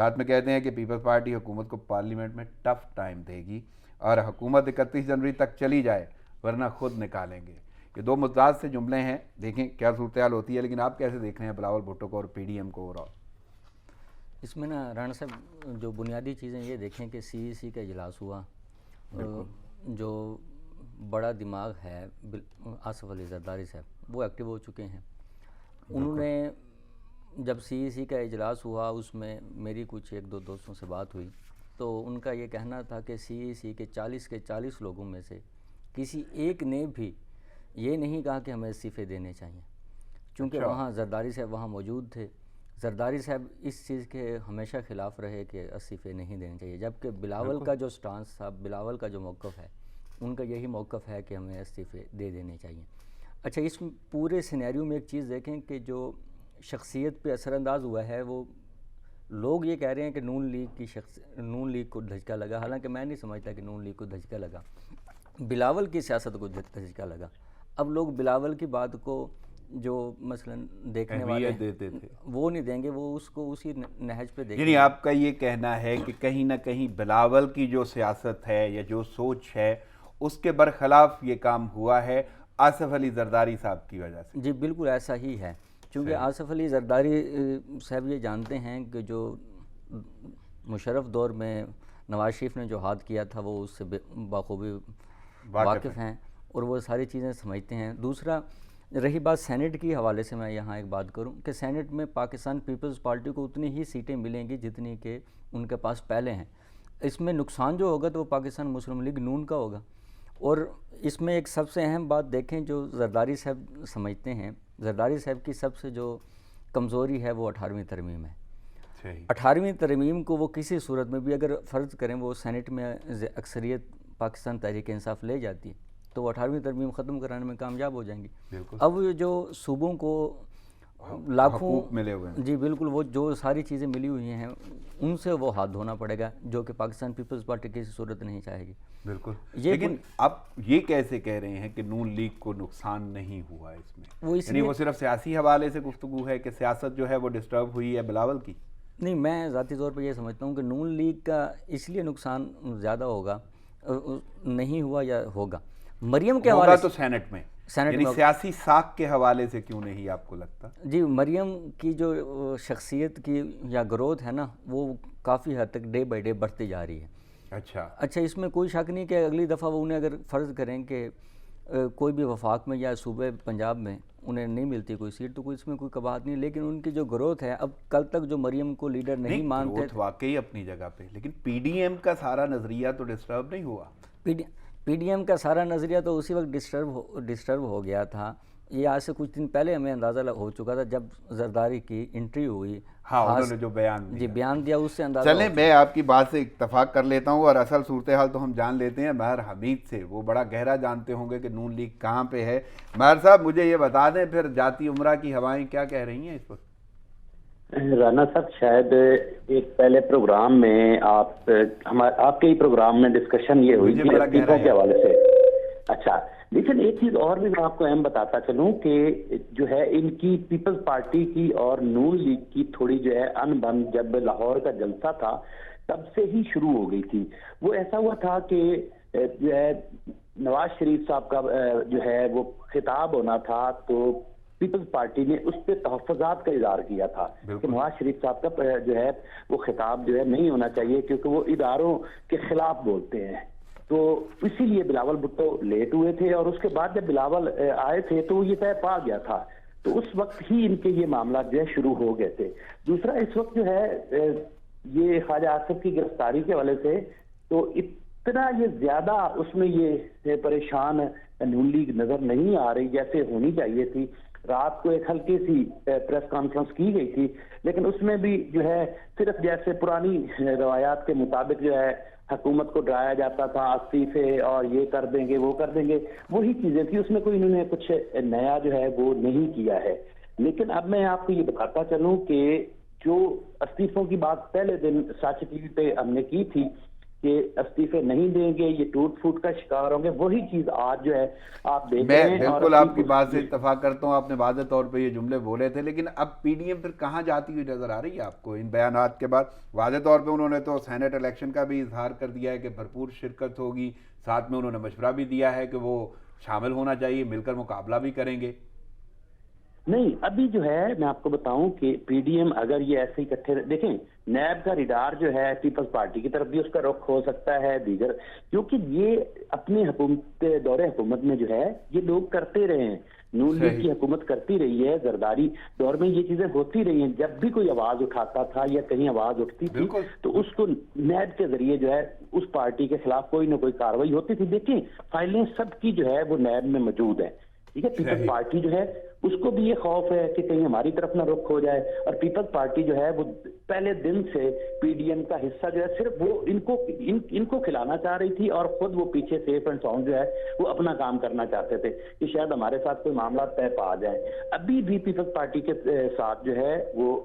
ساتھ میں کہتے ہیں کہ پیپلز پارٹی حکومت کو پارلیمنٹ میں ٹف ٹائم دے گی اور حکومت 31 جنوری تک چلی جائے ورنہ خود نکالیں گے. یہ دو متضاد سے جملے ہیں, دیکھیں کیا صورتحال ہوتی ہے. لیکن آپ کیسے دیکھ رہے ہیں بلاول بھٹو کو اور پی ڈی ایم کو اوور آل؟ اس میں نا رانا صاحب جو بنیادی چیزیں یہ دیکھیں کہ سی ای سی کا اجلاس ہوا, جو بڑا دماغ ہے آصف علی زرداری صاحب وہ ایکٹیو ہو چکے ہیں. انہوں نے جب سی ای سی کا اجلاس ہوا اس میں میری کچھ ایک دو دوستوں سے بات ہوئی تو ان کا یہ کہنا تھا کہ سی ای سی کے 40 لوگوں میں سے کسی ایک نے بھی یہ نہیں کہا کہ ہمیں استعفے دینے چاہیے, چونکہ وہاں زرداری صاحب وہاں موجود تھے. زرداری صاحب اس چیز کے ہمیشہ خلاف رہے کہ استعفے نہیں دینے چاہیے, جبکہ بلاول کا جو سٹانس تھا, بلاول کا جو موقف ہے, ان کا یہی موقف ہے کہ ہمیں استعفے دے دینے چاہیے. اچھا, اس پورے سینیریو میں ایک چیز دیکھیں کہ جو شخصیت پہ اثر انداز ہوا ہے, وہ لوگ یہ کہہ رہے ہیں کہ نون لیگ کو دھچکا لگا, حالانکہ میں نہیں سمجھتا کہ نون لیگ کو دھچکا لگا, بلاول کی سیاست کو دھچکا لگا. اب لوگ بلاول کی بات کو جو مثلا دیکھنے والے دیتے تھے وہ نہیں دیں گے, وہ اس کو اسی نہج پہ دیکھیں. یعنی آپ کا یہ کہنا ہے کہ کہیں نہ کہیں بلاول کی جو سیاست ہے یا جو سوچ ہے اس کے برخلاف یہ کام ہوا ہے آصف علی زرداری صاحب کی وجہ سے؟ جی بالکل ایسا ہی ہے, چونکہ آصف علی زرداری صاحب یہ جانتے ہیں کہ جو مشرف دور میں نواز شریف نے جو ہاتھ کیا تھا وہ اس سے بخوبی واقف ہیں اور وہ ساری چیزیں سمجھتے ہیں. دوسرا رہی بات سینٹ کی حوالے سے, میں یہاں ایک بات کروں کہ سینٹ میں پاکستان پیپلز پارٹی کو اتنی ہی سیٹیں ملیں گی جتنی کہ ان کے پاس پہلے ہیں. اس میں نقصان جو ہوگا تو وہ پاکستان مسلم لیگ نون کا ہوگا. اور اس میں ایک سب سے اہم بات دیکھیں جو زرداری صاحب سمجھتے ہیں, زرداری صاحب کی سب سے جو کمزوری ہے وہ 18ویں ترمیم ہے. 18ویں ترمیم کو وہ کسی صورت میں بھی اگر فرض کریں وہ سینٹ میں اکثریت پاکستان تحریک انصاف لے جاتی ہے تو وہ 18ویں ترمیم ختم کرانے میں کامیاب ہو جائیں گی. اب جو صوبوں کو لاکھوں ملے ہوئے ہیں, جی بالکل, وہ جو ساری چیزیں ملی ہوئی ہیں ان سے وہ ہاتھ دھونا پڑے گا, جو کہ پاکستان پیپلز پارٹی کسی صورت نہیں چاہے گی. بالکل. لیکن آپ یہ کیسے کہہ رہے ہیں کہ نون لیگ کو نقصان نہیں ہوا اس میں؟ یعنی وہ صرف سیاسی حوالے سے گفتگو ہے کہ سیاست جو ہے وہ ڈسٹرب ہوئی ہے بلاول کی؟ نہیں, میں ذاتی طور پہ یہ سمجھتا ہوں کہ نون لیگ کا اس لیے نقصان زیادہ ہوگا, نہیں ہوا یا ہوگا مریم کے حوالے سے. تو سینٹ میں یعنی سیاسی ساکھ کے حوالے سے کیوں نہیں آپ کو لگتا؟ جی, مریم کی جو شخصیت کی یا گروتھ ہے نا وہ کافی حد تک ڈے بائی ڈے بڑھتی جا رہی ہے. اچھا, اس میں کوئی شک نہیں کہ اگلی دفعہ وہ انہیں اگر فرض کریں کہ کوئی بھی وفاق میں یا صوبے پنجاب میں انہیں نہیں ملتی کوئی سیٹ تو کوئی اس میں کوئی قباحت نہیں, لیکن ان کی جو گروتھ ہے, اب کل تک جو مریم کو لیڈر نہیں مانتے تھے واقعی اپنی جگہ پہ, لیکن پی ڈی ایم کا سارا نظریہ تو ڈسٹرب نہیں ہوا. پی ڈی ایم کا سارا نظریہ تو اسی وقت ڈسٹرب ہو گیا تھا. یہ آج سے کچھ دن پہلے ہمیں اندازہ ہو چکا تھا جب زرداری کی انٹری ہوئی. ہاں, انہوں نے جو بیان دیا اس سے اندازہ. چلیں میں آپ کی بات سے اتفاق کر لیتا ہوں اور اصل صورتحال تو ہم جان لیتے ہیں ماہر حمید سے, وہ بڑا گہرا جانتے ہوں گے کہ نون لیگ کہاں پہ ہے. ماہر صاحب مجھے یہ بتا دیں پھر جاتی عمرہ کی ہوائیں کیا کہہ رہی ہیں اس وقت؟ رانا صاحب شاید ایک پہلے پروگرام میں آپ کے ہی پروگرام میں ڈسکشن یہ ہوئی تھی استعفوں کے حوالے سے. اچھا, لیکن ایک چیز اور بھی میں آپ کو اہم بتاتا چلوں کہ جو ہے ان کی پیپلز پارٹی کی اور نون لیگ کی تھوڑی جو ہے ان بن جب لاہور کا جلسہ تھا تب سے ہی شروع ہو گئی تھی. وہ ایسا ہوا تھا کہ جو ہے نواز شریف صاحب کا جو ہے وہ خطاب ہونا تھا تو پیپلز پارٹی نے اس پہ تحفظات کا اظہار کیا تھا کہ نواز شریف صاحب کا جو ہے وہ خطاب جو ہے نہیں ہونا چاہیے کیونکہ وہ اداروں کے خلاف بولتے ہیں. تو اسی لیے بلاول بھٹو لیٹ ہوئے تھے اور اس کے بعد جب بلاول آئے تھے تو یہ طے پا گیا تھا, تو اس وقت ہی ان کے یہ معاملات جو ہے شروع ہو گئے تھے. دوسرا اس وقت جو ہے یہ خواجہ آصف کی گرفتاری کے حوالے سے تو اتنا یہ زیادہ اس میں یہ پریشان نون لیگ نظر نہیں آ رہی جیسے ہونی چاہیے تھی. رات کو ایک ہلکی سی پریس کانفرنس کی گئی تھی لیکن اس میں بھی جو ہے صرف جیسے پرانی روایات کے مطابق جو ہے حکومت کو ڈرایا جاتا تھا استعفے اور یہ کر دیں گے وہ کر دیں گے, وہی چیزیں تھی, اس میں کوئی انہوں نے کچھ نیا جو ہے وہ نہیں کیا ہے. لیکن اب میں آپ کو یہ بتاتا چلوں کہ جو استعفوں کی بات پہلے دن ساچی ٹی وی پہ ہم نے کی تھی کہ استعفے نہیں دیں گے، یہ ٹوٹ پھوٹ کا شکار ہوں گے، وہی چیز آج جو ہے آپ دیکھ رہے ہیں۔ میں بالکل آپ کی بات سے اتفاق کرتا ہوں، آپ نے واضح طور پہ یہ جملے بولے تھے، لیکن اب پی ڈی ایم پھر کہاں جاتی ہوئی نظر آ رہی ہے آپ کو ان بیانات کے بعد؟ واضح طور پہ انہوں نے تو سینٹ الیکشن کا بھی اظہار کر دیا ہے کہ بھرپور شرکت ہوگی، ساتھ میں انہوں نے مشورہ بھی دیا ہے کہ وہ شامل ہونا چاہیے، مل کر مقابلہ بھی کریں گے۔ نہیں، ابھی جو ہے میں آپ کو بتاؤں کہ پی ڈی ایم اگر یہ ایسے اکٹھے دیکھیں، نیب کا ریڈار جو ہے پیپلز پارٹی کی طرف بھی اس کا رخ ہو سکتا ہے دیگر، کیونکہ یہ اپنی حکومت دور حکومت میں جو ہے یہ لوگ کرتے رہے ہیں، نون لیگ کی حکومت کرتی رہی ہے، زرداری دور میں یہ چیزیں ہوتی رہی ہیں، جب بھی کوئی آواز اٹھاتا تھا یا کہیں آواز اٹھتی تھی تو اس کو نیب کے ذریعے جو ہے اس پارٹی کے خلاف کوئی نہ کوئی کاروائی ہوتی تھی۔ دیکھیں فائلیں سب کی جو ہے وہ نیب میں موجود ہیں، ٹھیک ہے۔ پیپلز پارٹی جو ہے اس کو بھی یہ خوف ہے کہ کہیں ہماری طرف نہ رخ ہو جائے، اور پیپلز پارٹی جو ہے وہ پہلے دن سے پی ڈی ایم کا حصہ جو ہے صرف وہ ان کو کھلانا چاہ رہی تھی، اور خود وہ پیچھے سیف اینڈ ساؤنڈ جو ہے وہ اپنا کام کرنا چاہتے تھے کہ شاید ہمارے ساتھ کوئی معاملات طے پا جائیں۔ ابھی بھی پیپلز پارٹی کے ساتھ جو ہے وہ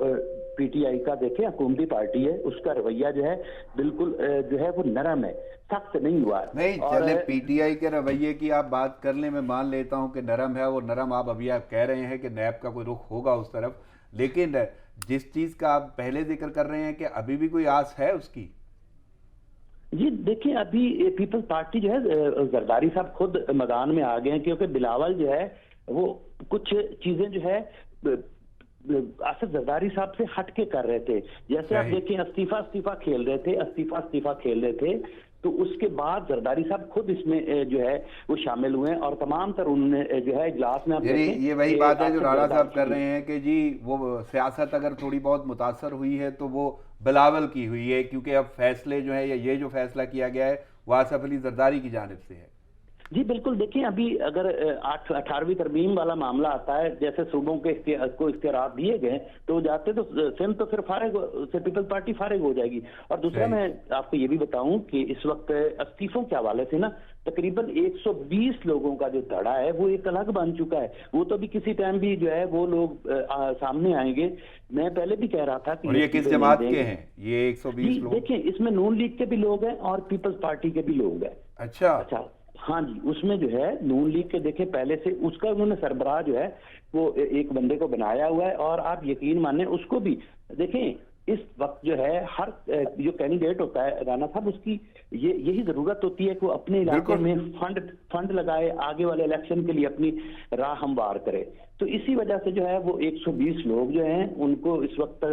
پی ٹی آئی کا دیکھیں حکومتی پارٹی ہے، اس کا رویہ جو ہے بالکل جو ہے وہ نرم ہے، سخت نہیں ہوا ہے۔ نہیں چلے پی ٹی آئی کے رویے کی آپ بات کر لیں، میں مان لیتا ہوں کہ نرم ہے، وہ نرم آپ ابھی آپ کہہ رہے ہیں کہ نیب کا کوئی رخ ہوگا اس طرف، لیکن جس چیز کا آپ پہلے ذکر کر رہے ہیں کہ ابھی بھی کوئی آس ہے اس کی؟ جی دیکھیں ابھی پیپلز پارٹی جو ہے زرداری صاحب خود میدان میں آ گئے ہیں، کیونکہ بلاول جو ہے وہ کچھ چیزیں جو ہے آصف زرداری صاحب سے ہٹ کے کر رہے تھے، جیسے آپ دیکھیں استعفیٰ کھیل رہے تھے تو اس کے بعد زرداری صاحب خود اس میں جو ہے وہ شامل ہوئے ہیں، اور تمام تر انہوں نے جو ہے اجلاس میں یہ وہی بات ہے جو رانا صاحب کر رہے ہیں کہ جی وہ سیاست اگر تھوڑی بہت متاثر ہوئی ہے تو وہ بلاول کی ہوئی ہے، کیونکہ اب فیصلے جو ہے یا یہ جو فیصلہ کیا گیا ہے وہ آصف علی زرداری کی جانب سے ہے۔ جی بالکل، دیکھیں ابھی اگر 18ویں ترمیم والا معاملہ آتا ہے، جیسے صوبوں کے کو اختیارات دیے گئے تو جاتے تو سندھ تو پھر پیپلز پارٹی فارغ ہو جائے گی۔ اور دوسرا میں آپ کو یہ بھی بتاؤں کہ اس وقت استعفوں کے حوالے سے نا تقریباً 120 لوگوں کا جو دھڑا ہے وہ ایک الگ بن چکا ہے، وہ تو بھی کسی ٹائم بھی جو ہے وہ لوگ سامنے آئیں گے۔ میں پہلے بھی کہہ رہا تھا کہ یہ کس جماعت کے ہیں یہ 120 لوگ؟ دیکھیں اس میں نون لیگ کے بھی لوگ ہیں اور پیپلز پارٹی کے بھی لوگ ہیں۔ اچھا ہاں جی، اس میں جو ہے نون لیگ کے دیکھیں پہلے سے اس کا انہوں نے سربراہ جو ہے وہ ایک بندے کو بنایا ہوا ہے، اور آپ یقین مانیں اس کو بھی دیکھیں اس وقت جو ہے ہر جو کینڈیڈیٹ ہوتا ہے رانا صاحب اس کی یہی ضرورت ہوتی ہے کہ وہ اپنے علاقے میں فنڈ لگائے، آگے والے الیکشن کے لیے اپنی راہ ہموار کرے۔ تو اسی وجہ سے جو ہے وہ 120 لوگ جو ہیں ان کو اس وقت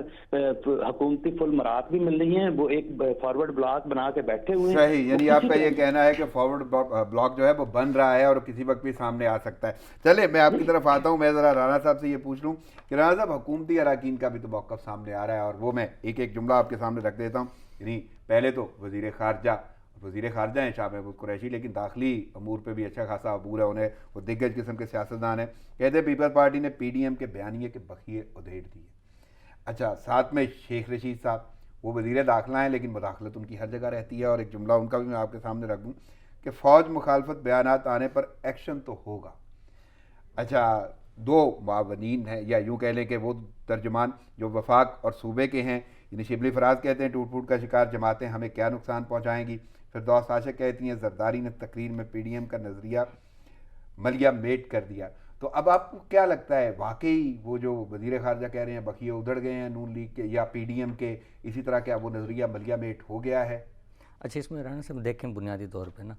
حکومتی فل مراد بھی مل رہی ہیں، وہ ایک فارورڈ بلاک بنا کے بیٹھے ہوئے ہیں۔ صحیح، یعنی آپ کا یہ کہنا ہے کہ فارورڈ بلاک جو ہے وہ بن رہا ہے اور کسی وقت بھی سامنے آ سکتا ہے۔ چلے میں آپ کی طرف آتا ہوں، میں ذرا رانا صاحب سے یہ پوچھ لوں کہ رانا صاحب حکومتی اراکین کا بھی تو موقف سامنے آ رہا ہے، اور وہ میں ایک جملہ آپ کے سامنے رکھ دیتا ہوں۔ یعنی پہلے تو وزیر خارجہ ہیں شاہ محمود قریشی، لیکن داخلی امور پہ بھی اچھا خاصا عبور ہے انہیں، وہ دگج قسم کے سیاستدان ہیں۔ کہتے ہیں پیپلز پارٹی نے پی ڈی ایم کے بیانیے کے بخیے ادھیڑ دیے۔ اچھا، ساتھ میں شیخ رشید صاحب وہ وزیر داخلہ ہیں لیکن مداخلت ان کی ہر جگہ رہتی ہے، اور ایک جملہ ان کا بھی میں آپ کے سامنے رکھ دوں کہ فوج مخالفت بیانات آنے پر ایکشن تو ہوگا۔ اچھا، دو معاونین ہیں یا یوں کہہ لیں کہ وہ ترجمان جو وفاق اور صوبے کے ہیں، یعنی شبلی فراز کہتے ہیں ٹوٹ پھوٹ کا شکار جماعتیں ہمیں کیا نقصان پہنچائیں گی، فردوس عاشق کہتی ہیں زرداری نے تقریر میں پی ڈی ایم کا نظریہ ملیا میٹ کر دیا۔ تو اب آپ کو کیا لگتا ہے واقعی وہ جو وزیر خارجہ کہہ رہے ہیں بخیے ادھڑ گئے ہیں نون لیگ کے یا پی ڈی ایم کے، اسی طرح کیا وہ نظریہ ملیا میٹ ہو گیا ہے؟ اچھا، اس میں رانا صاحب دیکھیں بنیادی طور پہ نا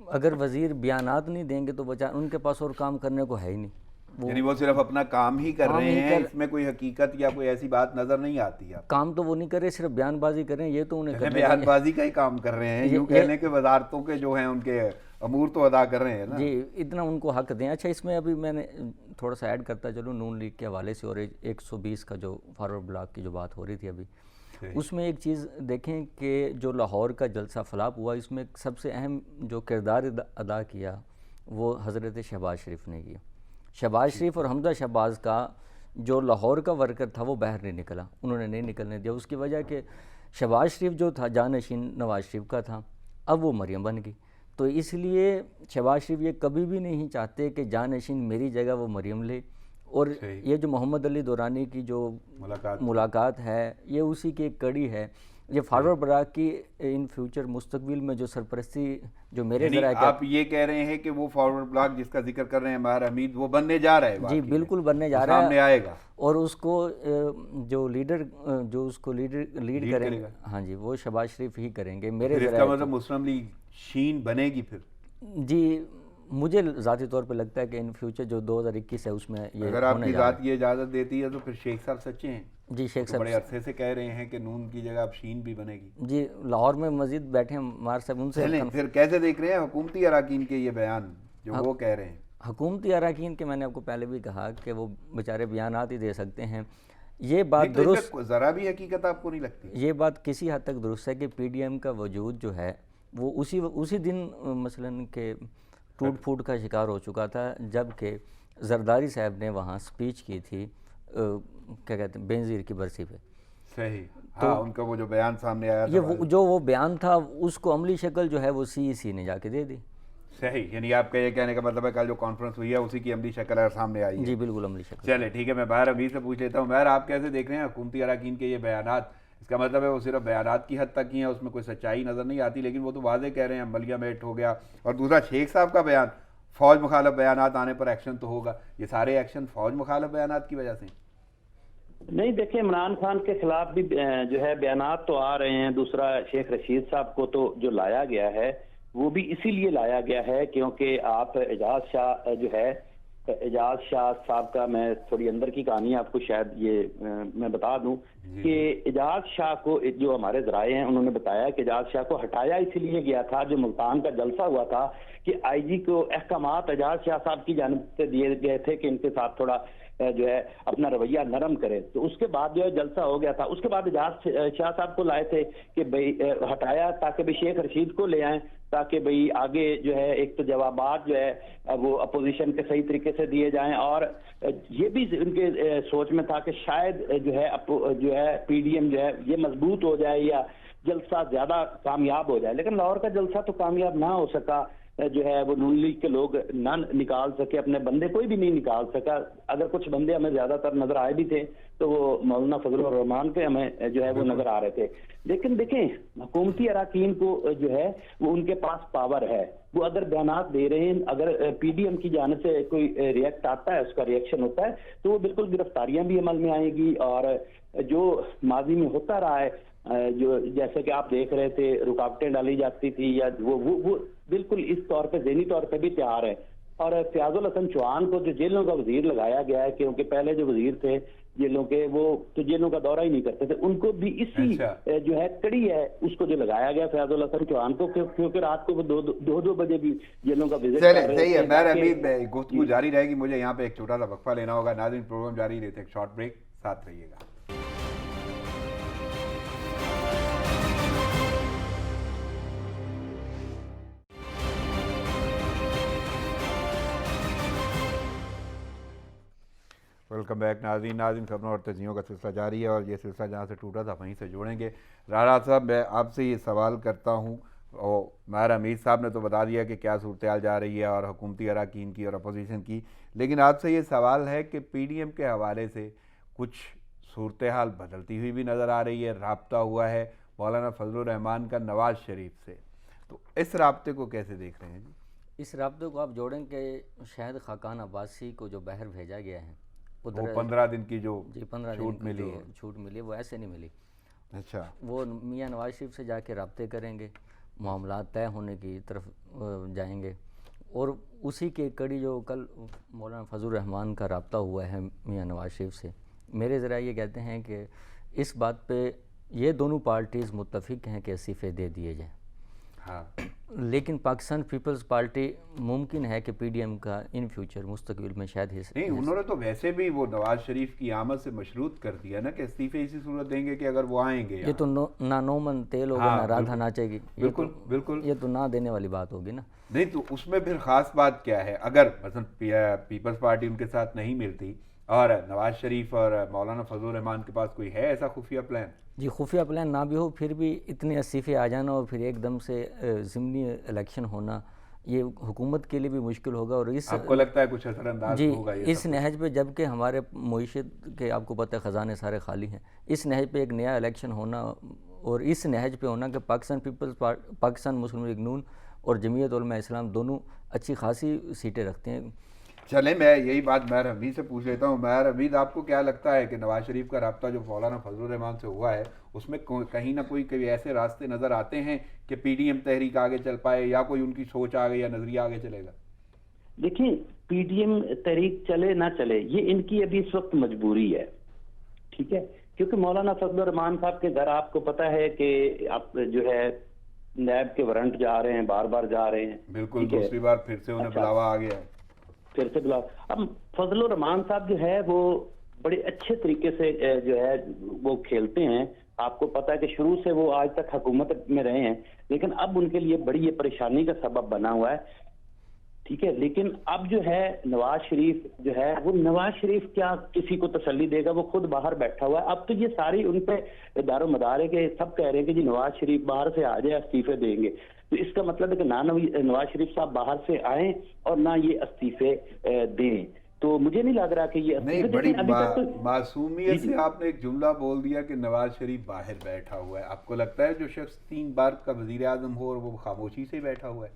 اگر وزیر بیانات نہیں دیں گے تو بچہ ان کے پاس اور کام کرنے کو ہے ہی نہیں، یعنی وہ صرف اپنا کام ہی کر رہے ہیں، اس میں کوئی حقیقت یا کوئی ایسی بات نظر نہیں آتی ہے۔ کام تو وہ نہیں کر رہے، صرف بیان بازی کر رہے ہیں، یہ تو انہیں بیان بازی کا ہی کام کر رہے ہیں، یوں کہنے کے وزارتوں کے جو ہیں ان کے امور تو ادا کر رہے ہیں نا۔ جی اتنا ان کو حق دیں۔ اچھا، اس میں ابھی میں نے تھوڑا سا ایڈ کرتا چلوں نون لیگ کے حوالے سے، اور 120 کا جو فارورڈ بلاک کی جو بات ہو رہی تھی ابھی، اس میں ایک چیز دیکھیں کہ جو لاہور کا جلسہ فلاپ ہوا اس میں سب سے اہم جو کردار ادا کیا وہ حضرت شہباز شریف نے کیا۔ شہباز شریف اور حمزہ شہباز کا جو لاہور کا ورکر تھا وہ باہر نہیں نکلا، انہوں نے نہیں نکلنے دیا، اس کی وجہ کہ شہباز شریف جو تھا جانشین نواز شریف کا تھا، اب وہ مریم بن گئی، تو اس لیے شہباز شریف یہ کبھی بھی نہیں چاہتے کہ جانشین میری جگہ وہ مریم لے، اور یہ جو محمد علی دورانی کی جو ملاقات ہے یہ اسی کی ایک کڑی ہے یہ فارورڈ بلاک کی ان فیوچر مستقبل میں جو سرپرستی جو میرے یعنی ذرائع آپ یہ کہہ رہے ہیں کہ وہ فارورڈ بلاک جس کا ذکر کر رہے ہیں ماہر حمید وہ بننے جا رہا ہے؟ جی بالکل بننے جا رہا ہے، سامنے آئے گا، اور اس کو جو لیڈر جو اس کو لیڈ کریں گے، ہاں جی، وہ شہباز شریف ہی کریں گے میرے پھر اس کا مطلب مسلم لیگ شین بنے گی پھر؟ جی مجھے ذاتی طور پہ لگتا ہے کہ ان فیوچر جو 2021 ہے اس میں یہ اگر آپ کی ذات یہ اجازت دیتی ہے تو پھر شیخ صاحب سچے ہیں؟ جی شیخ صاحب بڑے عرصے سے کہہ رہے ہیں کہ نون کی جگہ اب شین بھی بنے گی. جی لاہور میں مزید بیٹھے ہیں مار صاحب، ان سے پھر کیسے دیکھ رہے ہیں حکومتی اراکین کے یہ بیان جو وہ کہہ رہے ہیں؟ حکومتی اراکین کے میں نے آپ کو پہلے بھی کہا کہ وہ بیچارے بیانات ہی دے سکتے ہیں. یہ بات درست ذرا بھی حقیقت آپ کو نہیں لگتی؟ یہ بات کسی حد تک درست ہے کہ پی ڈی ایم کا وجود جو ہے وہ اسی دن مثلاً کہ ٹوٹ پھوٹ کا شکار ہو چکا تھا جب کہ زرداری صاحب نے وہاں سپیچ کی تھی کیا کہتے ہیں بینظیر کی برسی پہ. صحیح، ہاں ان کا وہ جو بیان سامنے آیا تھا، جو وہ بیان تھا اس کو عملی شکل جو ہے وہ سی نے جا کے دے دی. صحیح، یعنی آپ کا یہ کہنے کا مطلب ہے کل جو کانفرنس ہوئی ہے اسی کی عملی شکل سامنے آئی ہے؟ جی بالکل عملی شکل. چلے ٹھیک ہے، میں باہر ابھی سے پوچھ لیتا ہوں. باہر آپ کیسے دیکھ رہے ہیں حکومتی اراکین کے یہ بیانات؟ اس کا مطلب ہے وہ صرف بیانات کی حد تک ہی ہیں، اس میں کوئی سچائی نظر نہیں آتی، لیکن وہ تو واضح کہہ رہے ہیں عملیہ میں ہو گیا. اور دوسرا شیخ صاحب کا بیان، فوج مخالف بیانات آنے پر ایکشن تو ہوگا، یہ سارے ایکشن فوج مخالف بیانات کی وجہ سے؟ نہیں دیکھیں، عمران خان کے خلاف بھی جو ہے بیانات تو آ رہے ہیں. دوسرا شیخ رشید صاحب کو تو جو لایا گیا ہے وہ بھی اسی لیے لایا گیا ہے کیونکہ آپ اعجاز شاہ جو ہے، اعجاز شاہ صاحب کا میں تھوڑی اندر کی کہانی آپ کو شاید یہ میں بتا دوں کہ اعجاز شاہ کو جو ہمارے ذرائع ہیں انہوں نے بتایا کہ اعجاز شاہ کو ہٹایا اس لیے گیا تھا جو ملتان کا جلسہ ہوا تھا کہ آئی جی کو احکامات اعجاز شاہ صاحب کی جانب سے دیے گئے تھے کہ ان کے ساتھ تھوڑا جو ہے اپنا رویہ نرم کرے. تو اس کے بعد جو ہے جلسہ ہو گیا تھا. اس کے بعد اعجاز شاہ صاحب کو لائے تھے کہ بھئی ہٹایا تاکہ بھی شیخ رشید کو لے آئیں تاکہ بھئی آگے جو ہے ایک تو جوابات جو ہے وہ اپوزیشن کے صحیح طریقے سے دیے جائیں. اور یہ بھی ان کے سوچ میں تھا کہ شاید جو ہے پی ڈی ایم جو ہے یہ مضبوط ہو جائے یا جلسہ زیادہ کامیاب ہو جائے. لیکن لاہور کا جلسہ تو کامیاب نہ ہو سکا، جو ہے وہ نون لیگ کے لوگ نہ نکال سکے، اپنے بندے کوئی بھی نہیں نکال سکا. اگر کچھ بندے ہمیں زیادہ تر نظر آئے بھی تھے تو وہ مولانا فضل الرحمان کے ہمیں جو ہے وہ نظر آ رہے تھے. لیکن دیکھیں حکومتی اراکین کو جو ہے وہ ان کے پاس پاور ہے، وہ اگر بیانات دے رہے ہیں، اگر پی ڈی ایم کی جانب سے کوئی ریئیکٹ آتا ہے، اس کا ریئیکشن ہوتا ہے تو وہ بالکل گرفتاریاں بھی عمل میں آئیں گی. اور جو ماضی میں ہوتا رہا ہے جو جیسے کہ آپ دیکھ رہے تھے رکاوٹیں ڈالی جاتی تھی یا وہ بالکل اس طور پہ ذہنی طور پہ بھی تیار ہے. اور فیاض الحسن چوہان کو جو جیلوں کا وزیر لگایا گیا ہے کیونکہ پہلے جو وزیر تھے جیلوں کے وہ تو جیلوں کا دورہ ہی نہیں کرتے تھے، ان کو بھی اسی جو ہے کڑی ہے اس کو جو لگایا گیا فیاض الحسن چوہان کو کیونکہ رات کو وہ دو بجے بھی جیلوں کا وزٹ کر رہے تھے. میں امید گفتگو جاری رہے گی، مجھے یہاں پہ ایک چھوٹا سا وقفہ لینا ہوگا. ناظرین پروگرام جاری رہتے، ایک شارٹ بریک، ساتھ رہیے گا. ویلکم بیک ناظرین خبروں اور تجزیوں کا سلسلہ جاری ہے اور یہ سلسلہ جہاں سے ٹوٹا تھا وہیں سے جوڑیں گے. رانا صاحب میں آپ سے یہ سوال کرتا ہوں، اور ماہر امیر صاحب نے تو بتا دیا کہ کیا صورتحال جا رہی ہے اور حکومتی اراکین کی اور اپوزیشن کی، لیکن آپ سے یہ سوال ہے کہ پی ڈی ایم کے حوالے سے کچھ صورتحال بدلتی ہوئی بھی نظر آ رہی ہے. رابطہ ہوا ہے مولانا فضل الرحمان کا نواز شریف سے، تو اس رابطے کو کیسے دیکھ رہے ہیں جی؟ اس رابطے کو آپ جوڑیں کہ شاہد خاقان عباسی کو جو بحر بھیجا گیا ہے وہ 15 دن کی جو 15 چھوٹ ملی ہے، چھوٹ ملی وہ ایسے نہیں ملی. اچھا، وہ میاں نواز شریف سے جا کے رابطے کریں گے، معاملات طے ہونے کی طرف جائیں گے. اور اسی کے کڑی جو کل مولانا فضل الرحمان کا رابطہ ہوا ہے میاں نواز شریف سے، میرے ذرائع یہ کہتے ہیں کہ اس بات پہ یہ دونوں پارٹیز متفق ہیں کہ استعفے دے دیے جائیں. ہاں، لیکن پاکستان پیپلز پارٹی ممکن ہے کہ پی ڈی ایم کا ان فیوچر مستقبل میں شاید نہیں، انہوں نے تو ویسے بھی وہ نواز شریف کی آمد سے مشروط کر دیا نا کہ استعفے اسی صورت دیں گے کہ اگر وہ آئیں گے. یہ تو نہ نومن تیل ہوگا نہ رادھا ناچے گی. بالکل بالکل، یہ تو نہ دینے والی بات ہوگی نا. نہیں تو اس میں پھر خاص بات کیا ہے؟ اگر مثلا پیپلز پارٹی ان کے ساتھ نہیں ملتی اور نواز شریف اور مولانا فضل الرحمان کے پاس کوئی ہے ایسا خفیہ پلان؟ جی خفیہ پلان نہ بھی ہو پھر بھی اتنے استعفے آ جانا اور پھر ایک دم سے ضمنی الیکشن ہونا یہ حکومت کے لیے بھی مشکل ہوگا. اور اس آپ کو لگتا ہے کچھ اثر انداز ہوگا جی اس نہج پہ، جب کہ ہمارے معیشت کے آپ کو پتہ ہے خزانے سارے خالی ہیں، اس نہج پہ ایک نیا الیکشن ہونا اور اس نہج پہ ہونا کہ پاکستان مسلم لیگ نون اور جمعیت علماء اسلام دونوں اچھی خاصی سیٹیں رکھتے ہیں. چلیں میں یہی بات ماہر حمید سے پوچھ لیتا ہوں. ماہر حمید, آپ کو کیا لگتا ہے کہ نواز شریف کا رابطہ جو مولانا فضل الرحمان سے ہوا ہے اس میں کہیں نہ کوئی ایسے راستے نظر آتے ہیں کہ پی ڈی ایم تحریک آگے چل پائے, یا کوئی ان کی سوچ آگے یا نظریہ آگے چلے گا؟ دیکھیں, پی ڈی ایم تحریک چلے نہ چلے یہ ان کی ابھی اس وقت مجبوری ہے, ٹھیک ہے, کیونکہ مولانا فضل الرحمان صاحب کے گھر آپ کو پتا ہے کہ آپ جو ہے نیب کے وارنٹ جا رہے ہیں, بار بار جا رہے ہیں. بالکل, دوسری بار پھر سے انہیں بلاوا آ گیا ہے. پھر سے بلاوا. اب فضل الرحمان صاحب جو ہے وہ بڑے اچھے طریقے سے جو ہے وہ کھیلتے ہیں. آپ کو پتا ہے کہ شروع سے وہ آج تک حکومت میں رہے ہیں, لیکن اب ان کے لیے بڑی یہ پریشانی کا سبب بنا ہوا ہے, ٹھیک ہے. لیکن اب جو ہے نواز شریف جو ہے وہ نواز شریف کیا کسی کو تسلی دے گا, وہ خود باہر بیٹھا ہوا ہے. اب تو یہ ساری ان پہ دار و مدار ہے کہ سب کہہ رہے ہیں کہ جی نواز شریف باہر سے آ جائے, استعفے دیں گے. تو اس کا مطلب ہے کہ نہ نواز شریف صاحب باہر سے آئیں اور نہ یہ استعفے دیں. تو مجھے نہیں لگ رہا کہ یہ نہیں, بڑی معصومیت سے آپ نے ایک جملہ بول دیا کہ نواز شریف باہر بیٹھا ہوا ہے. آپ کو لگتا ہے جو شخص 3 بار کا وزیر اعظم ہو اور وہ خاموشی سے بیٹھا ہوا ہے؟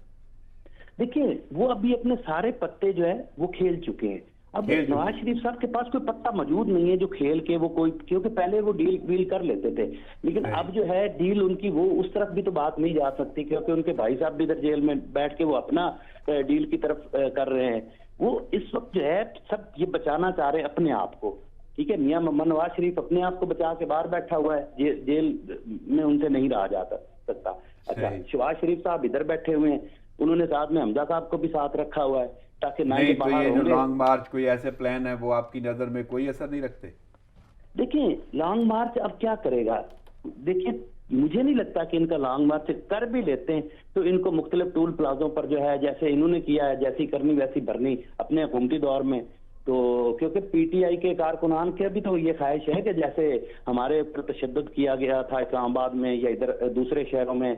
دیکھیں, وہ ابھی اپنے سارے پتے جو ہے وہ کھیل چکے ہیں. اب نواز شریف صاحب کے پاس کوئی پتا موجود نہیں ہے جو کھیل کے وہ کوئی, کیونکہ پہلے وہ ڈیل ویل کر لیتے تھے, لیکن اب جو ہے ڈیل ان کی وہ اس طرف بھی تو بات نہیں جا سکتی, کیونکہ ان کے بھائی صاحب بھی ادھر جیل میں بیٹھ کے وہ اپنا ڈیل کی طرف کر رہے ہیں. وہ اس وقت جو ہے سب یہ بچانا چاہ رہے ہیں اپنے آپ کو, ٹھیک ہے. میاں محمد نواز شریف اپنے آپ کو بچا کے باہر بیٹھا ہوا ہے, جیل میں ان سے نہیں رہا جا سکتا. اچھا, شہباز شریف صاحب ادھر بیٹھے ہوئے ہیں, انہوں نے ساتھ میں حمزہ صاحب کو بھی ساتھ رکھا ہوا ہے تاکہ نہ نہیں. تو یہ جو لانگ مارچ کوئی ایسے پلان ہے وہ آپ کی نظر میں کوئی اثر نہیں رکھتے؟ دیکھیں, لانگ مارچ اب کیا کرے گا. دیکھیں, مجھے نہیں لگتا کہ ان کا لانگ مارچ کر بھی لیتے ہیں تو ان کو مختلف ٹول پلازوں پر جو ہے جیسے انہوں نے کیا ہے, جیسی کرنی ویسی بھرنی اپنے حکومتی دور میں. تو کیونکہ پی ٹی آئی کے کارکنان کے بھی تو یہ خواہش ہے کہ جیسے ہمارے اوپر تشدد کیا گیا تھا اسلام آباد میں یا ادھر دوسرے شہروں میں,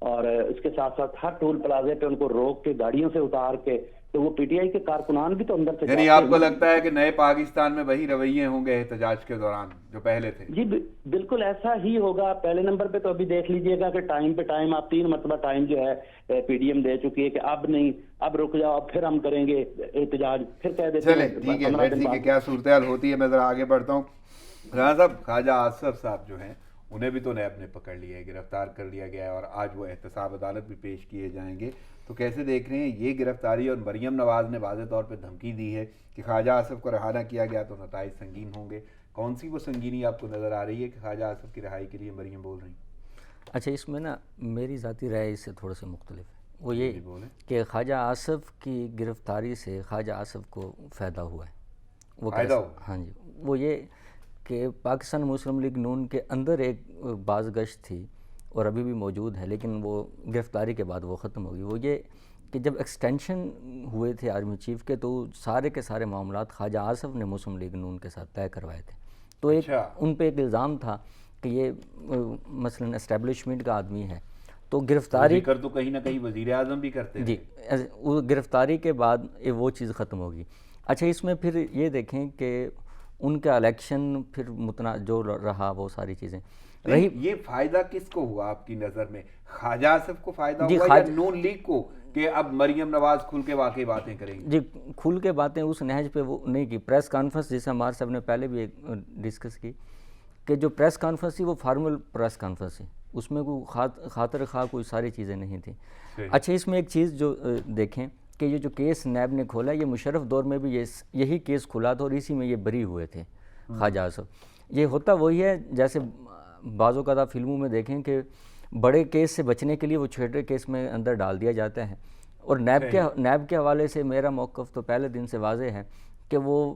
اور اس کے ساتھ ساتھ ہر ٹول پلازے پہ ان کو روک کے گاڑیوں سے اتار کے, تو وہ پی ٹی آئی کے کارکنان بھی تو اندر سے. یعنی آپ کو لگتا ہے کہ نئے پاکستان میں وہی رویے ہوں گے احتجاج کے دوران جو پہلے تھے؟ جی بالکل ایسا ہی ہوگا. پہلے نمبر پہ تو ابھی دیکھ لیجئے گا کہ ٹائم پہ ٹائم آپ 3 مرتبہ ٹائم جو ہے پی ڈی ایم دے چکی ہے کہ اب نہیں, اب رک جاؤ, اب پھر ہم کریں گے احتجاج, پھر کہہ دیتے ہیں. چلیں ٹھیک ہے, دیکھیں کہ کیا صورتحال ہوتی ہے. میں ذرا آگے بڑھتا ہوں. رانا صاحب, خواجہ آصف صاحب جو ہیں انہیں بھی تو نیب نے پکڑ لیا ہے, گرفتار کر لیا گیا ہے, اور آج وہ احتساب عدالت بھی پیش کیے جائیں گے. تو کیسے دیکھ رہے ہیں یہ گرفتاری؟ اور مریم نواز نے واضح طور پہ دھمکی دی ہے کہ خواجہ آصف کو رہا نہ کیا گیا تو نتائج سنگین ہوں گے. کون سی وہ سنگینی آپ کو نظر آ رہی ہے کہ خواجہ آصف کی رہائی کے لیے مریم بول رہی ہیں؟ اچھا, اس میں نا میری ذاتی رائے اس سے تھوڑا سا مختلف ہے. وہ یہ کہ خواجہ آصف کی گرفتاری سے خواجہ آصف کو فائدہ ہوا ہے. وہ فائدہ ہوا؟ ہاں جی, وہ یہ کہ پاکستان مسلم لیگ نون کے اندر ایک بازگشت تھی اور ابھی بھی موجود ہے, لیکن وہ گرفتاری کے بعد وہ ختم ہوگی. وہ یہ کہ جب ایکسٹینشن ہوئے تھے آرمی چیف کے تو سارے کے سارے معاملات خواجہ آصف نے مسلم لیگ نون کے ساتھ طے کروائے تھے. تو ایک ان پہ ایک الزام تھا کہ یہ مثلا اسٹیبلشمنٹ کا آدمی ہے, تو گرفتاری تو کہیں نہ کہیں وزیر اعظم بھی کرتے ہیں. جی, وہ گرفتاری کے بعد وہ چیز ختم ہوگی. اچھا, اس میں پھر یہ دیکھیں کہ ان کا الیکشن پھر جو رہا وہ ساری چیزیں رہی. یہ فائدہ کس کو ہوا آپ کی نظر میں؟ خواجہ آصف کو فائدہ ہوا یا نون لیگ کو کہ اب مریم نواز کھل کے واقعی باتیں کریں گی؟ جی, کھل کے باتیں اس نہج پہ وہ نہیں کی. پریس کانفرنس جیسے ہمارے صاحب نے پہلے بھی ایک ڈسکس کی کہ جو پریس کانفرنس تھی وہ فارمل پریس کانفرنس تھی, اس میں کوئی خاطر خواہ کوئی ساری چیزیں نہیں تھیں. اچھا, اس میں ایک چیز جو دیکھیں کہ یہ جو کیس نیب نے کھولا, یہ مشرف دور میں بھی یہی کیس کھلا تھا اور اسی میں یہ بری ہوئے تھے خواجہ آصف. یہ ہوتا وہی ہے جیسے بعض اوقات فلموں میں دیکھیں کہ بڑے کیس سے بچنے کے لیے وہ چھوٹے کیس میں اندر ڈال دیا جاتا ہے. اور نیب کے حوالے سے میرا موقف تو پہلے دن سے واضح ہے کہ وہ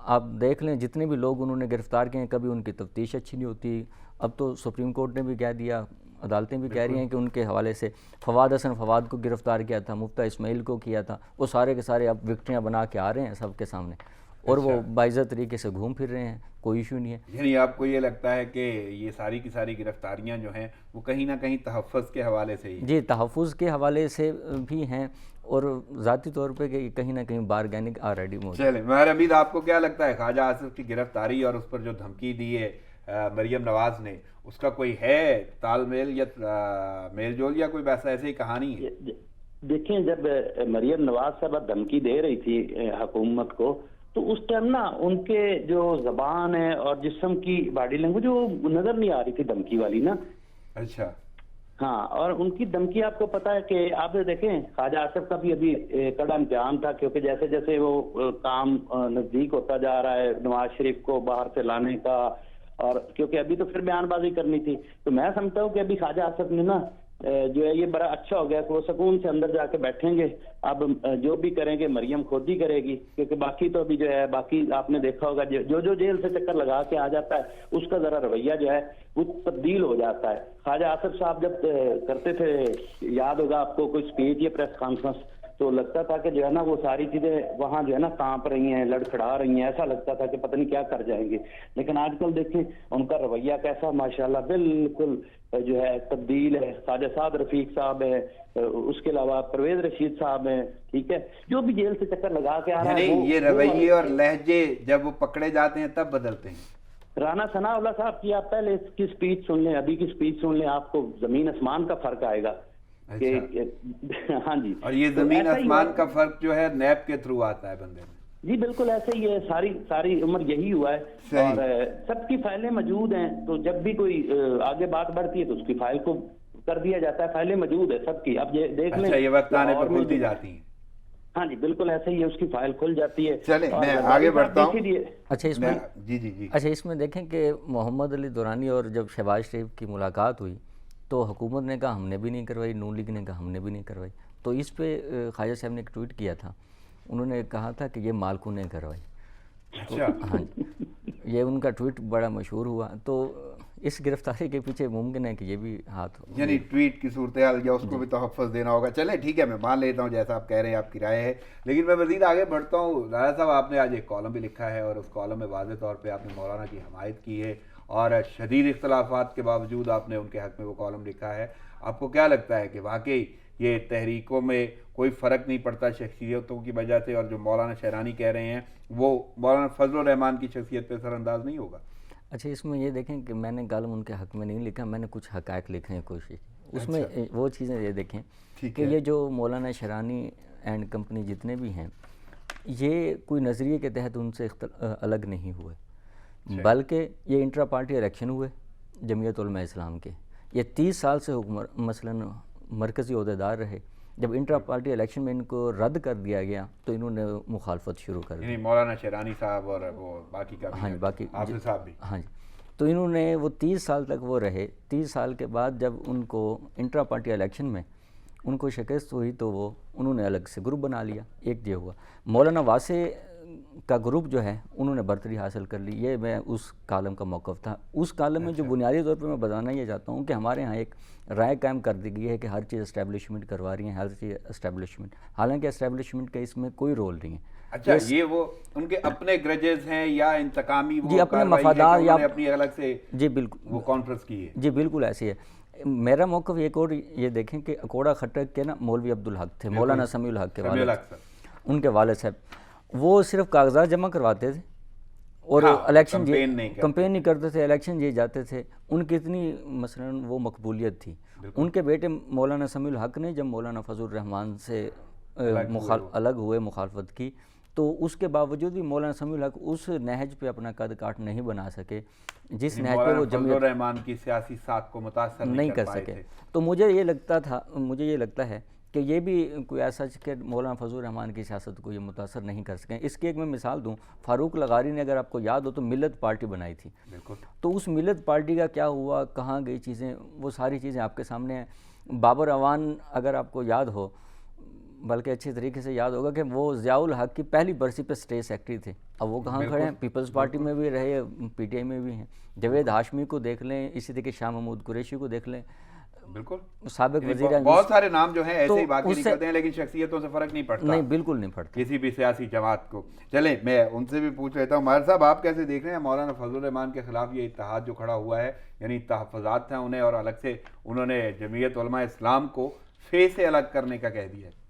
آپ دیکھ لیں جتنے بھی لوگ انہوں نے گرفتار کیے ہیں کبھی ان کی تفتیش اچھی نہیں ہوتی. اب تو سپریم کورٹ نے بھی کہہ دیا, عدالتیں بھی کہہ رہی ہیں کہ ان کے حوالے سے فواد حسن فواد کو گرفتار کیا تھا, مفتہ اسماعیل کو کیا تھا, وہ سارے کے سارے اب وکٹریاں بنا کے آ رہے ہیں سب کے سامنے اور وہ باعزت طریقے سے گھوم پھر رہے ہیں, کوئی ایشو نہیں ہے. یعنی آپ کو یہ لگتا ہے کہ یہ ساری کی ساری گرفتاریاں جو ہیں وہ کہیں نہ کہیں تحفظ کے حوالے سے ہی؟ جی, تحفظ کے حوالے سے بھی ہیں اور ذاتی طور پہ کہ کہیں نہ کہیں بارگیننگ آلریڈی موجود. چلیں, ماہر حمید, آپ کو کیا لگتا ہے خواجہ آصف کی گرفتاری اور اس پر جو دھمکی دی ہے مریم نواز نے، اس کا کوئی ہے تال میل یا میل جول یا کوئی ویسا ایسے ہی کہانی ہے؟ دیکھیں جب مریم نواز صاحبہ دھمکی دے رہی تھی حکومت کو تو اس ٹائم نا ان کے جو زبان ہے اور جسم کی باڈی لینگویج وہ نظر نہیں آ رہی تھی دھمکی والی نا. اچھا ہاں، اور ان کی دھمکی آپ کو پتا ہے کہ آپ دیکھیں خواجہ آصف کا بھی ابھی کڑا امتحان تھا، کیونکہ جیسے جیسے وہ کام نزدیک ہوتا جا رہا ہے نواز شریف کو باہر سے لانے کا، اور کیونکہ ابھی تو پھر بیان بازی کرنی تھی، تو میں سمجھتا ہوں کہ ابھی خواجہ آصف نے نا جو ہے یہ بڑا اچھا ہو گیا کہ وہ سکون سے اندر جا کے بیٹھیں گے. اب جو بھی کریں گے مریم خود ہی کرے گی، کیونکہ باقی تو ابھی جو ہے باقی آپ نے دیکھا ہوگا جو جیل سے چکر لگا کے آ جاتا ہے اس کا ذرا رویہ جو ہے وہ تبدیل ہو جاتا ہے. خواجہ آصف صاحب جب کرتے تھے، یاد ہوگا آپ کو، کوئی اسپیچ یا پریس کانفرنس، تو لگتا تھا کہ جو ہے نا وہ ساری چیزیں وہاں جو ہے نا کانپ رہی ہیں، لڑکھڑا رہی ہیں، ایسا لگتا تھا کہ پتہ نہیں کیا کر جائیں گے. لیکن آج کل دیکھیں ان کا رویہ کیسا ماشاءاللہ بالکل جو ہے تبدیل ہے. خواجہ سعد رفیق صاحب ہے، اس کے علاوہ پرویز رشید صاحب ہیں، ٹھیک ہے، جو بھی جیل سے چکر لگا کے آ رہا ہے. یہ رویے اور لہجے جب وہ پکڑے جاتے ہیں تب بدلتے ہیں. رانا ثناء اللہ صاحب کی آپ پہلے اس کی اسپیچ سن لیں، ابھی کی اسپیچ سن لیں، آپ کو زمین آسمان کا فرق آئے گا. ہاں جی، اور یہ زمین آسمان کا فرق جو ہے نیب کے تھرو آتا ہے بندے میں. جی بالکل ایسے ہی ہے، ساری عمر یہی ہوا ہے. اور سب کی فائلیں موجود ہیں، تو جب بھی کوئی آگے بات بڑھتی ہے تو اس کی فائل کو کر دیا جاتا ہے. فائلیں موجود ہے سب کی، اب یہ دیکھ لیں. یہ وقت آنے پر کھلتی جاتی ہیں. ہاں جی بالکل ایسے ہی ہے، اس کی فائل کھل جاتی ہے. چلیں میں آگے بڑھتا ہوں. اچھا اس میں جی اچھا اس میں دیکھیں کہ محمد علی دورانی اور جب شہباز شریف کی ملاقات ہوئی تو حکومت نے کہا ہم نے بھی نہیں کروائی، نون لیگ نے کہا ہم نے بھی نہیں کروائی. تو اس پہ خواجہ صاحب نے ایک ٹویٹ کیا تھا، انہوں نے کہا تھا کہ یہ مالکوں نے کروائی. اچھا ہاں جی، یہ ان کا ٹویٹ بڑا مشہور ہوا. تو اس گرفتاری کے پیچھے ممکن ہے کہ یہ بھی ہاتھ ہو، یعنی ٹویٹ کی صورتحال یا اس کو بھی تحفظ دینا ہوگا. چلیں ٹھیک ہے، میں مان لیتا ہوں جیسا آپ کہہ رہے ہیں، آپ کی رائے ہے. لیکن میں مزید آگے بڑھتا ہوں. راجہ صاحب آپ نے آج ایک کالم بھی لکھا ہے اور اس کالم میں واضح طور پہ آپ نے مولانا کی حمایت کی ہے اور شدید اختلافات کے باوجود آپ نے ان کے حق میں وہ کالم لکھا ہے. آپ کو کیا لگتا ہے کہ واقعی یہ تحریکوں میں کوئی فرق نہیں پڑتا شخصیتوں کی وجہ سے، اور جو مولانا شہرانی کہہ رہے ہیں وہ مولانا فضل الرحمان کی شخصیت پہ اثر انداز نہیں ہوگا؟ اچھا اس میں یہ دیکھیں کہ میں نے کالم ان کے حق میں نہیں لکھا، میں نے کچھ حقائق لکھنے کی کوشش کی. اس میں وہ چیزیں یہ دیکھیں کہ یہ جو مولانا شہرانی اینڈ کمپنی جتنے بھی ہیں یہ کوئی نظریے کے تحت ان سے الگ نہیں ہوئے، بلکہ یہ انٹرا پارٹی الیکشن ہوئے جمعیت علماء اسلام کے. یہ 30 سال سے مثلاً مرکزی عہدیدار رہے. جب انٹرا پارٹی الیکشن میں ان کو رد کر دیا گیا تو انہوں نے مخالفت شروع کر دی. مولانا شہرانی صاحب اور وہ باقی کا ہاں جی باقی حافظ صاحب بھی. ہاں جی، تو انہوں نے وہ 30 سال تک وہ رہے. 30 سال کے بعد جب ان کو انٹرا پارٹی الیکشن میں ان کو شکست ہوئی تو وہ انہوں نے الگ سے گروپ بنا لیا. ایک یہ ہوا. مولانا واسع کا گروپ جو ہے انہوں نے برتری حاصل کر لی. یہ میں اس کالم کا موقف تھا. اس کالم میں جو بنیادی طور پہ میں بتانا یہ چاہتا ہوں کہ ہمارے ہاں ایک رائے قائم کر دی گئی ہے کہ ہر چیز اسٹیبلشمنٹ کروا رہی ہیں، ہر چیز اسٹیبلشمنٹ، حالانکہ اسٹیبلشمنٹ کا اس میں کوئی رول نہیں ہے. اچھا یہ وہ ان کے اپنے گرجز ہیں یا انتقامی جی اپنے مفادات یا اپنی الگ سے جی بالکل وہ کانفرنس کی ہے؟ جی بالکل ایسی ہے. میرا موقف ایک اور یہ دیکھیں کہ اکوڑا خٹک کے نا مولوی عبدالحق تھے، مولانا سمیع الحق کے والد، ان کے والد صاحب، وہ صرف کاغذات جمع کرواتے تھے اور الیکشن کمپین نہیں کرتے تھے، الیکشن جی جاتے تھے. ان کی اتنی مثلاً وہ مقبولیت تھی. ان کے بیٹے مولانا سمیع الحق نے جب مولانا فضل الرحمان سے الگ ہوئے، مخالفت کی، تو اس کے باوجود بھی مولانا سمیع الحق اس نہج پہ اپنا قد کاٹ نہیں بنا سکے جس نہج پہ وہ جمعیت الرحمان کی سیاسی ساکھ کو متاثر نہیں کر سکے. تو مجھے یہ لگتا ہے کہ یہ بھی کوئی ایسا کہ مولانا فضل الرحمان کی سیاست کو یہ متاثر نہیں کر سکیں. اس کی ایک میں مثال دوں. فاروق لغاری نے اگر آپ کو یاد ہو تو ملت پارٹی بنائی تھی. تو اس ملت پارٹی کا کیا ہوا، کہاں گئی چیزیں، وہ ساری چیزیں آپ کے سامنے ہیں. بابر اعوان اگر آپ کو یاد ہو، بلکہ اچھے طریقے سے یاد ہوگا کہ وہ ضیاء الحق کی پہلی برسی پہ اسٹیٹ سیکرٹری تھے. اب وہ کہاں کھڑے ہیں؟ پیپلز پارٹی میں بھی رہے، پی ٹی آئی میں بھی ہیں. جاوید ہاشمی کو دیکھ لیں، اسی طرح شاہ محمود قریشی کو دیکھ لیں، بالکل سابق وزیر بہت سارے نام جو ہیں ایسے ہی باقی نکلتے ہیں، لیکن شخصیتوں سے فرق نہیں پڑتا. نہیں بالکل نہیں پڑتا کسی بھی سیاسی جماعت کو. چلیں میں ان سے بھی پوچھ لیتا ہوں. ماہر صاحب آپ کیسے دیکھ رہے ہیں مولانا فضل الرحمان کے خلاف یہ اتحاد جو کھڑا ہوا ہے، یعنی تحفظات ہیں انہیں اور الگ سے انہوں نے جمعیت علماء اسلام کو فے سے الگ کرنے کا کہہ دیا ہے؟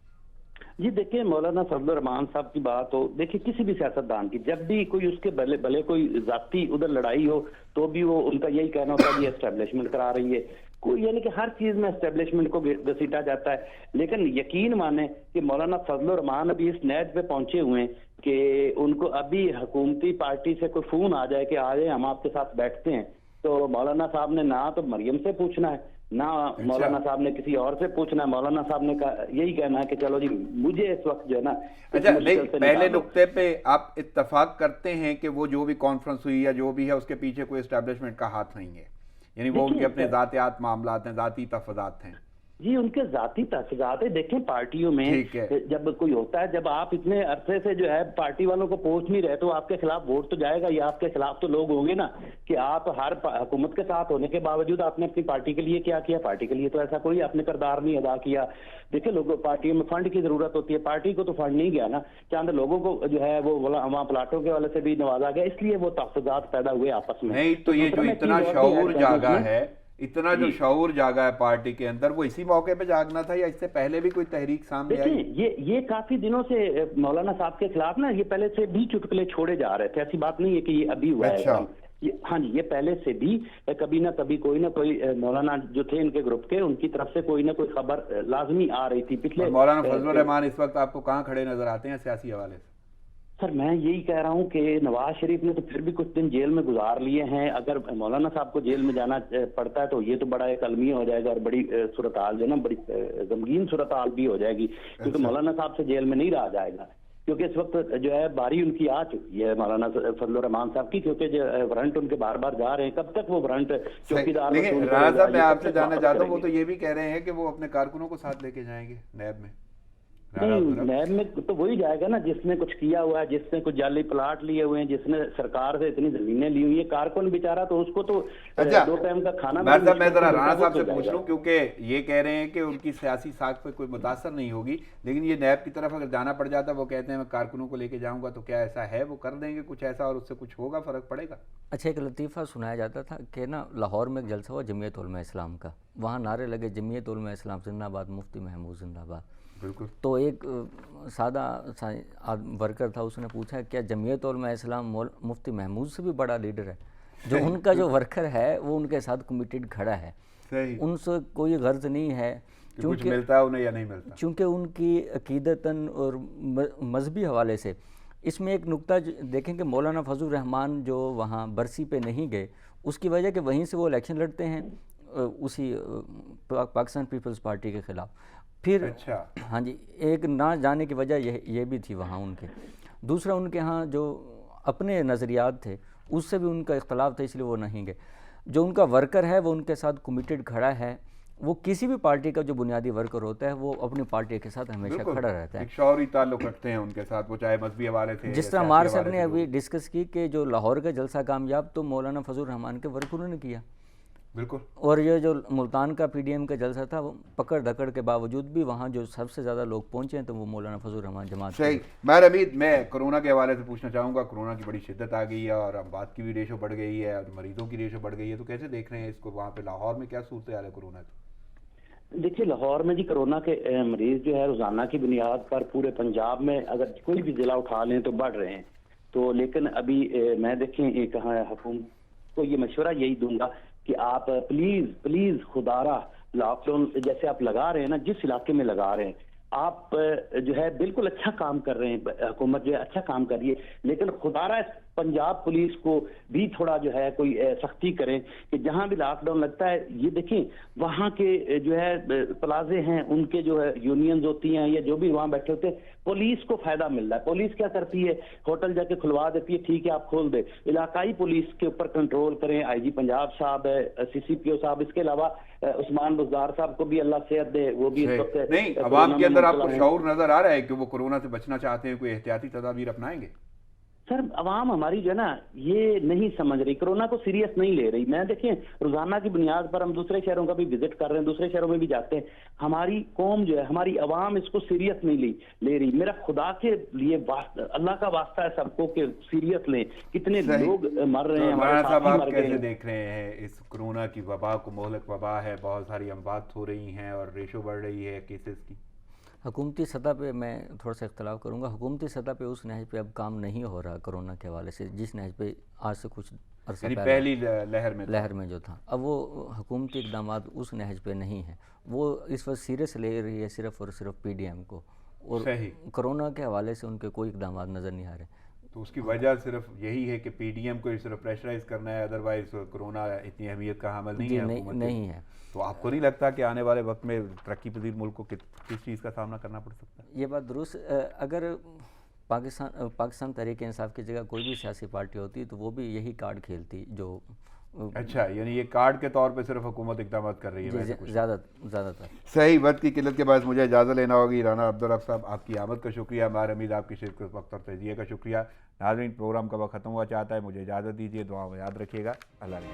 جی دیکھیں مولانا فضل الرحمان صاحب کی بات ہو, دیکھیں کسی بھی سیاستدان کی جب بھی کوئی اس کے بھلے کوئی ذاتی ادھر لڑائی ہو تو بھی وہ ان کا یہی کہنا ہوتا ہے یہ اسٹیبلشمنٹ کرا رہی ہے کوئی, یعنی کہ ہر چیز میں اسٹیبلشمنٹ کو گھسیٹا جاتا ہے. لیکن یقین مانیں کہ مولانا فضل الرحمان ابھی اس نیٹ پہ پہنچے ہوئے ہیں کہ ان کو ابھی حکومتی پارٹی سے کوئی فون آ جائے کہ آ جائیں ہم آپ کے ساتھ بیٹھتے ہیں, تو مولانا صاحب نے نہ تو مریم سے پوچھنا ہے نہ مولانا صاحب نے کسی اور سے پوچھنا ہے, مولانا صاحب نے یہی کہنا ہے کہ چلو جی مجھے اس وقت جو ہے نا. اچھا نہیں, پہلے نقطے پہ آپ اتفاق کرتے ہیں کہ وہ جو بھی کانفرنس ہوئی یا جو بھی ہے اس کے پیچھے کوئی اسٹیبلشمنٹ کا ہاتھ نہیں ہے, یعنی وہ ان کے اپنے ذاتیات معاملات ہیں, ذاتی تفضات ہیں؟ جی ان کے ذاتی تفضات ہیں. دیکھیں پارٹیوں میں جب کوئی ہوتا ہے, جب آپ اتنے عرصے سے جو ہے پارٹی والوں کو پوچھ نہیں رہے تو آپ کے خلاف ووٹ تو جائے گا, یا آپ کے خلاف تو لوگ ہوں گے نا کہ آپ ہر حکومت کے ساتھ ہونے کے باوجود آپ نے اپنی پارٹی کے لیے کیا کیا, پارٹی کے لیے تو ایسا کوئی آپ نے کردار نہیں ادا کیا. دیکھیں لوگوں پارٹیوں میں فنڈ کی ضرورت ہوتی ہے, پارٹی کو تو فنڈ نہیں گیا نا, چاند لوگوں کو جو ہے وہ وہاں پلاٹوں کے والے سے بھی نوازا گیا, اس لیے وہ تحفظات پیدا ہوئے آپس میں. نہیں تو یہ جو اتنا شعور جاگا ہے, اتنا جو شعور جاگا ہے پارٹی کے اندر, وہ اسی موقع پہ جاگنا تھا یا اس سے پہلے بھی کوئی تحریک سامنے آئی؟ یہ کافی دنوں سے مولانا صاحب کے خلاف نا یہ پہلے سے بھی چٹکلے چھوڑے جا رہے تھے, ایسی بات نہیں ہے کہ یہ ابھی ہوا ہے. ہاں جی, یہ پہلے سے بھی کبھی نہ کبھی کوئی نہ کوئی مولانا جو تھے ان کے گروپ کے, ان کی طرف سے کوئی نہ کوئی خبر لازمی آ رہی تھی. پچھلے مولانا فضل الرحمان اس وقت آپ کو کہاں کھڑے نظر آتے ہیں سیاسی حوالے سے؟ سر میں یہی کہہ رہا ہوں کہ نواز شریف نے تو پھر بھی کچھ دن جیل میں گزار لیے ہیں, اگر مولانا صاحب کو جیل میں جانا پڑتا ہے تو یہ تو بڑا ایک المیہ ہو جائے گا اور بڑی صورتحال جو ہے نا بڑی غمگین صورتحال بھی ہو جائے گی, کیونکہ مولانا صاحب سے جیل میں نہیں رہا جائے گا, کیونکہ اس وقت جو ہے باری ان کی آ چکی ہے مولانا فضل الرحمان صاحب کی, کیونکہ جو وارنٹ ان کے بار بار جا رہے ہیں, کب تک وہ وارنٹ چوکیدار. لیکن رانا صاحب میں آپ سے جاننا چاہتا ہوں, وہ تو یہ بھی کہہ رہے ہیں کہ وہ اپنے کارکنوں کو ساتھ لے کے جائیں گے نیب میں. نیب میں تو وہی جائے گا نا جس نے کچھ کیا ہوا ہے, جس نے کچھ جعلی پلاٹ لیے ہوئے ہیں, جس نے سرکار سے اتنی زمینیں لی ہوئی ہیں. کارکن بیچارہ تو اس کو تو 2 ٹائم کا کھانا. میں ذرا رانا صاحب سے پوچھ لوں, کیونکہ یہ کہہ رہے ہیں کہ ان کی سیاسی ساکھ پہ کوئی متاثر نہیں ہوگی, لیکن یہ نیب کی طرف اگر جانا پڑ جاتا, وہ کہتے ہیں میں کارکنوں کو لے کے جاؤں گا, تو کیا ایسا ہے وہ کر دیں گے کچھ ایسا اور اس سے کچھ ہوگا, فرق پڑے گا؟ اچھا ایک لطیفہ سنایا جاتا تھا کہ نا لاہور میں ایک جلسہ ہوا جمعیت علماء اسلام کا, وہاں نعرے لگے جمعیت علماء اسلام زندہ آباد, مفتی محمود زندہ آباد. بالکل. تو ایک سادہ ورکر تھا, اس نے پوچھا کیا جمعیت علماء اسلام مفتی محمود سے بھی بڑا لیڈر ہے؟ جو ان کا جو ورکر ہے وہ ان کے ساتھ کمیٹڈ کھڑا ہے, ان سے کوئی غرض نہیں ہے کچھ ملتا ہے انہیں یا نہیں ملتا, چونکہ ان کی عقیدتاً اور مذہبی حوالے سے. اس میں ایک نقطہ دیکھیں کہ مولانا فضل الرحمان جو وہاں برسی پہ نہیں گئے, اس کی وجہ کہ وہیں سے وہ الیکشن لڑتے ہیں اسی پاکستان پیپلز پارٹی کے خلاف. پھر ہاں جی, ایک نہ جانے کی وجہ یہ بھی تھی وہاں ان کے. دوسرا ان کے ہاں جو اپنے نظریات تھے اس سے بھی ان کا اختلاف تھا, اس لیے وہ نہیں گئے. جو ان کا ورکر ہے وہ ان کے ساتھ کمیٹڈ کھڑا ہے, وہ کسی بھی پارٹی کا جو بنیادی ورکر ہوتا ہے وہ اپنی پارٹی کے ساتھ ہمیشہ کھڑا رہتا ہے. ایک شعوری تعلق رکھتے ہیں ان کے ساتھ, وہ چاہے مذہبی حوالے سے. جس طرح مار صاحب نے ابھی ڈسکس کی کہ جو لاہور کا جلسہ کامیاب تو مولانا فضل الرحمان کے ورکروں نے کیا. بالکل. اور یہ جو ملتان کا پی ڈی ایم کا جلسہ تھا, وہ پکڑ دھکڑ کے باوجود بھی وہاں جو سب سے زیادہ لوگ پہنچے ہیں تو وہ مولانا فضل الرحمان جماعت. صحیح. مہر حمید, میں کورونا کے حوالے سے پوچھنا چاہوں گا. کورونا کی بڑی شدت آ گئی ہے اور اموات کی بھی ریشو بڑھ گئی ہے اور مریضوں کی ریشو بڑھ گئی ہے, تو کیسے دیکھ رہے ہیں اس کو وہاں پہ لاہور میں, کیا صورتحال ہے کورونا کی؟ دیکھیے لاہور میں جی کورونا کے مریض جو ہے روزانہ کی بنیاد پر پورے پنجاب میں اگر کوئی بھی ضلع اٹھا لیں تو بڑھ رہے ہیں. تو لیکن ابھی میں دیکھیں ایک حکومت کو یہ مشورہ یہی دوں گا کہ آپ پلیز خدارہ لاک ڈاؤن جیسے آپ لگا رہے ہیں نا, جس علاقے میں لگا رہے ہیں آپ جو ہے بالکل اچھا کام کر رہے ہیں, حکومت جو ہے اچھا کام کر رہی ہے, لیکن خدارہ پنجاب پولیس کو بھی تھوڑا جو ہے کوئی سختی کریں کہ جہاں بھی لاک ڈاؤن لگتا ہے, یہ دیکھیں وہاں کے جو ہے پلازے ہیں ان کے جو ہے یونینز ہوتی ہیں یا جو بھی وہاں بیٹھے ہوتے ہیں, پولیس کو فائدہ مل رہا ہے. پولیس کیا کرتی ہے, ہوٹل جا کے کھلوا دیتی ہے, ٹھیک ہے آپ کھول دیں. علاقائی پولیس کے اوپر کنٹرول کریں, آئی جی پنجاب صاحب ہے, سی سی پی او صاحب, اس کے علاوہ عثمان بزدار صاحب کو بھی اللہ صحت دے, وہ بھی اس وقت نہیں. عوام کے اندر آپ کو شعور نظر آ رہا ہے کہ وہ کورونا سے بچنا چاہتے ہیں, کوئی احتیاطی تدابیر اپنائیں گے؟ سر عوام ہماری جو ہے نا یہ نہیں سمجھ رہی, کورونا کو سیریس نہیں لے رہی. میں دیکھیں روزانہ کی بنیاد پر ہم دوسرے شہروں کا بھی وزٹ کر رہے ہیں, دوسرے شہروں میں بھی جاتے ہیں, ہماری قوم جو ہے, ہماری عوام اس کو سیریس نہیں لے رہی. میرا خدا کے لیے اللہ کا واسطہ ہے سب کو کہ سیریس لیں, کتنے لوگ مر رہے ہیں, ہمارے ساتھی مر گئے ہیں. کیسے دیکھ رہے ہیں اس کورونا کی وبا کو؟ مہلک وبا ہے, بہت ساری اموات ہو رہی ہیں اور ریشو بڑھ رہی ہے کیسز کی. حکومتی سطح پہ میں تھوڑا سا اختلاف کروں گا. حکومتی سطح پہ اس نہج پہ اب کام نہیں ہو رہا کرونا کے حوالے سے, جس نہج پہ آج سے کچھ عرصہ یعنی پہلے پہلی لہر میں جو تھا, اب وہ حکومتی اقدامات اس نہج پہ نہیں ہیں. وہ اس وقت سیریس لے رہی ہے صرف اور صرف پی ڈی ایم کو, اور کرونا کے حوالے سے ان کے کوئی اقدامات نظر نہیں آ رہے. تو اس کی وجہ صرف یہی ہے کہ پی ڈی ایم کو صرف پریشرائز کرنا ہے, ادروائز کرونا اتنی اہمیت کا حامل نہیں ہے حکومت نہیں ہے. تو آپ کو نہیں لگتا کہ آنے والے وقت میں ترقی پذیر ملک کو کس چیز کا سامنا کرنا پڑ سکتا ہے؟ یہ بات درست. اگر پاکستان تحریک انصاف کی جگہ کوئی بھی سیاسی پارٹی ہوتی تو وہ بھی یہی کارڈ کھیلتی جو. اچھا, یعنی یہ کارڈ کے طور پہ صرف حکومت اقدامات کر رہی ہے زیادہ تر. صحیح. وقت کی قلت کے باعث مجھے اجازت لینا ہوگی. رانا عبدالرب صاحب, آپ کی آمد کا شکریہ. ہمارے امید آپ کی شرکت وقت اور تجزیے کا شکریہ. ناظرین, پروگرام کا وقت ختم ہوا چاہتا ہے, مجھے اجازت دیجیے. دعا میں یاد رکھیے گا. اللہ حافظ.